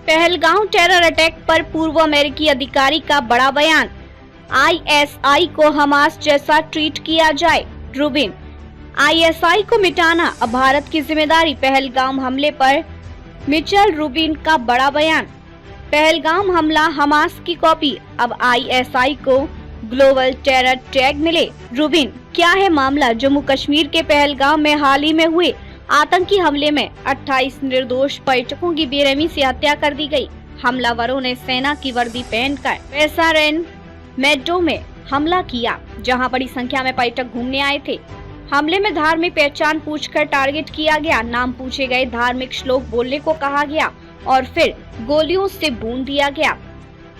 Pahalgam terror attack पर पूर्व अमेरिकी अधिकारी का बड़ा बयान। आईएसआई को हमास जैसा ट्रीट किया जाए, रूबिन। आईएसआई को मिटाना अब भारत की जिम्मेदारी, पहलगाम हमले पर मिचेल रूबिन का बड़ा बयान। पहलगाम हमला हमास की कॉपी, अब आईएसआई को ग्लोबल टेरर टैग मिले, रूबिन। क्या है मामला? जम्मू कश्मीर के पहलगाम में हाल ही में हुए आतंकी हमले में 28 निर्दोष पर्यटकों की बेरहमी से हत्या कर दी गई। हमलावरों ने सेना की वर्दी पहनकर वेसारेन मेडो में हमला किया, जहां बड़ी संख्या में पर्यटक घूमने आए थे। हमले में धार्मिक पहचान पूछकर टारगेट किया गया, नाम पूछे गए, धार्मिक श्लोक बोलने को कहा गया और फिर गोलियों से भून दिया गया।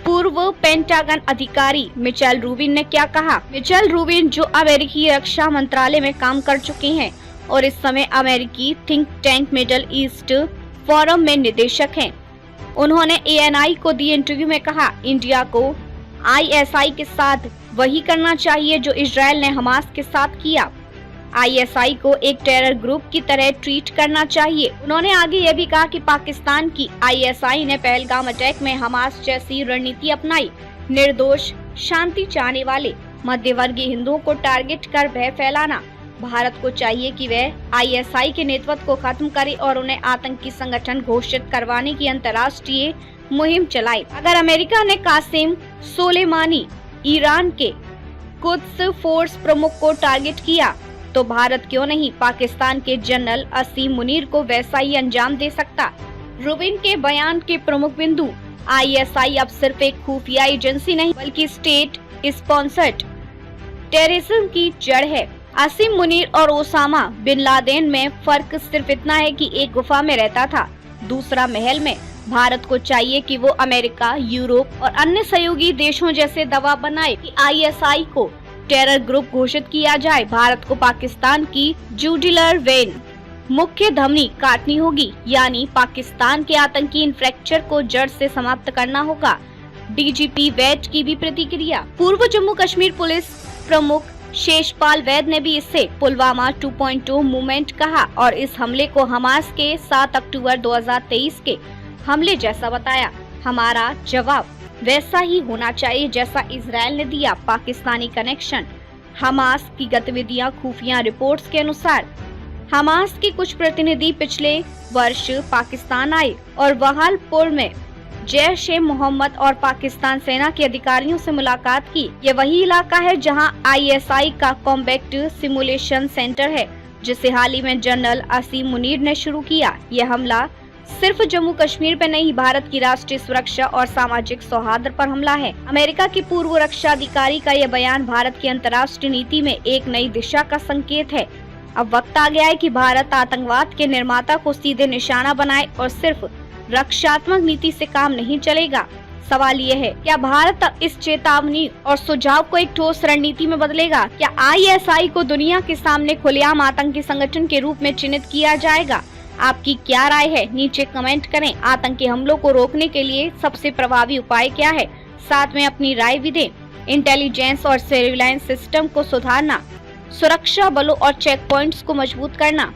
पूर्व पेंटागन अधिकारी मिचेल रूबिन ने क्या कहा? मिचेल रूबिन जो अमेरिकी रक्षा मंत्रालय में काम कर चुके हैं और इस समय अमेरिकी think tank middle east forum में निदेशक हैं। उन्होंने एएनआई को दिए इंटरव्यू में कहा, इंडिया को आईएसआई के साथ वही करना चाहिए जो इजराइल ने हमास के साथ किया। आईएसआई को एक टेरर ग्रुप की तरह ट्रीट करना चाहिए। उन्होंने आगे ये भी कहा कि पाकिस्तान की आईएसआई ने पहलगाम अटैक में हमास जैसी रणनीति अपनाई। निर्दोष, शांति चाहने वाले मध्यवर्गीय हिंदुओं को टारगेट कर भय फैलाना। भारत को चाहिए कि वह आईएसआई के नेतृत्व को खत्म करे और उन्हें आतंकी संगठन घोषित करवाने की अंतर्राष्ट्रीय मुहिम चलाए। अगर अमेरिका ने कासिम सोलेमानी, ईरान के कुद्स फोर्स प्रमुख को टारगेट किया, तो भारत क्यों नहीं पाकिस्तान के जनरल असीम मुनीर को वैसा ही अंजाम दे सकता। रूबिन के बयान के प्रमुख बिंदु, आईएसआई अब सिर्फ एक खुफिया एजेंसी नहीं बल्कि स्टेट स्पॉन्सर्ड टेररिज्म की जड़ है। असीम मुनीर और ओसामा बिन लादेन में फर्क सिर्फ इतना है कि एक गुफा में रहता था, दूसरा महल में। भारत को चाहिए कि वो अमेरिका, यूरोप और अन्य सहयोगी देशों जैसे दबाव बनाए कि आईएसआई को टेरर ग्रुप घोषित किया जाए। भारत को पाकिस्तान की जुडिलर वेन, मुख्य धमनी काटनी होगी, यानी पाकिस्तान के आतंकी इंफ्रास्ट्रक्चर को जड़ से समाप्त करना होगा। डीजीपी वैद की भी प्रतिक्रिया। पूर्व जम्मू कश्मीर पुलिस प्रमुख शेषपाल वैद ने भी इसे पुलवामा 2.0 मूवमेंट कहा और इस हमले को हमास के 7 अक्टूबर 2023 के हमले जैसा बताया। हमारा जवाब वैसा ही होना चाहिए जैसा इजराइल ने दिया। पाकिस्तानी कनेक्शन। हमास की गतिविधियां। खुफिया रिपोर्ट्स के अनुसार हमास के कुछ प्रतिनिधि पिछले वर्ष पाकिस्तान आए और वहालपुर में जैश-ए-मोहम्मद और पाकिस्तान सेना के अधिकारियों से मुलाकात की। ये वही इलाका है जहां आईएसआई का कॉम्बैक्ट सिमुलेशन सेंटर है, जिसे हाल ही में जनरल असीम मुनीर ने शुरू किया। यह हमला सिर्फ जम्मू कश्मीर पर नहीं, भारत की राष्ट्रीय सुरक्षा और सामाजिक सौहार्द पर हमला है। अमेरिका के पूर्व रक्षा अधिकारी का यह बयान भारत की अंतर्राष्ट्रीय नीति में एक नई दिशा का संकेत है। अब वक्त आ गया है कि भारत आतंकवाद के निर्माता को सीधे निशाना बनाए और सिर्फ रक्षात्मक नीति से काम नहीं चलेगा। सवाल ये है, क्या भारत इस चेतावनी और सुझाव को एक ठोस रणनीति में बदलेगा? क्या आईएसआई को दुनिया के सामने खुलेआम आतंकी संगठन के रूप में चिन्हित किया जाएगा? आपकी क्या राय है? नीचे कमेंट करें। आतंकी हमलों को रोकने के लिए सबसे प्रभावी उपाय क्या है? साथ में अपनी राय भी दें। इंटेलिजेंस और सर्विलांस सिस्टम को सुधारना, सुरक्षा बलों और चेक पॉइंट्स को मजबूत करना,